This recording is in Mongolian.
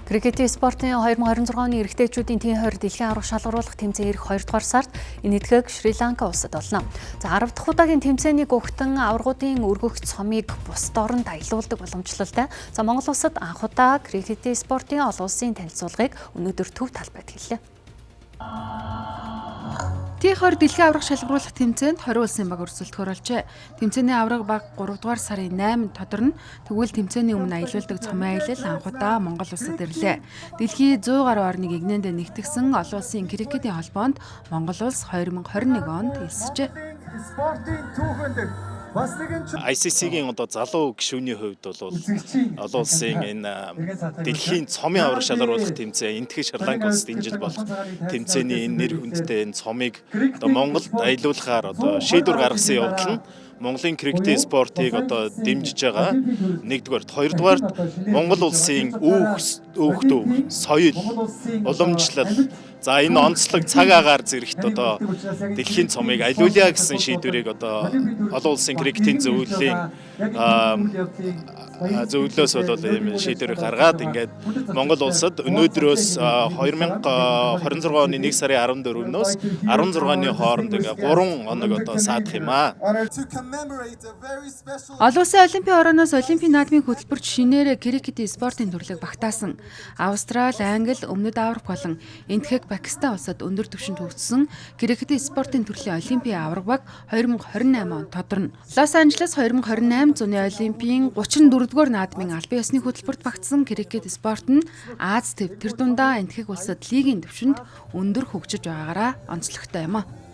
Крикетийн спортын 2026 оны эрэгтэйчүүдийн тийн хойр дэлхийн аварга шалгаруулах тэмцээн ирэх 2 дугаар сард энэ эдгээг Шри-Ланка улсад болно. За 10 дахь удаагийн тэмцээний гугтан аваргуудын өргөх цомыг бусад оронд аялуулдаг боломжлолтой. За Монгол улсад анх удаа крикетийн спортын олон улсын танилцуулгыг өнөөдөр төв талбайд хэллээ. Тийн хойр дэлхийн аварга шалгаруулах тэмцээнд 20 улсын баг өрсөлдөхөр олжээ. Тэмцээний аварга баг 3 дугаар сарын 8-нд тодорно. Тэгвэл тэмцээний өмнө аялуулдаг цомын аялал анх удаа Монгол улсад ирлээ. Дэлхийн 100 гаруй орныг игнэндээ нэгтгэсэн олон улсын крикетийн холбоонд Монгол улс 2021 онд элсжээ. ICC-гийн залуу гишүүний хувьд бол олон улсын энэ дэлхийн цомын аварга шалгаруулах тэмцээн энэтхэг Шри-Ланка улсад энэ жил болох тэмцээний энэ нэр хүндтэй энэ цомыг Монголд аялуулахаар шийдвэр гаргасан явдал нь Монголын крикетийн спортыг дэмжиж байгаа. Нэгдүгээр, хоёрдугаар Монгол улсын өөхтөв, соёл, уламжлал, за энэ онцлог цаг агаар зэрэгт дэлхийн цомыг аялуулъя гэсэн шийдвэрийг олон улсын крикетийн зөвлөлийн зөвлөлөөс ийм шийдвэрийг гаргаад ингээд Монгол улсад өнөөдрөөс 2026 оны 1 сарын 14-өөс 16-ны хооронд ингээд 3 хоног саадах юм аа. Олон улсын олимпийн орооноос олимпийн наадмын хөтөлбөрч шинээр крикетийн спортын төрлийг багтаасан. Австрали, Англи, Өмнөд Африк болон энэтхэг Пакистан улсад өндөр түвшинд хүрсэн крикетийн спортын төрлийн олимпийн аварга баг 2028 онд тодорно. Лос Анжелес 2028 зуны олимпийн 34-р наадмын албан ёсны хөтөлбөрт багтсан крикет спорт нь Аз төв тэр дундаа энэтхэг улсад лигийн түвшинд өндөр хөгжиж байгаагаараа онцлогтой юм а.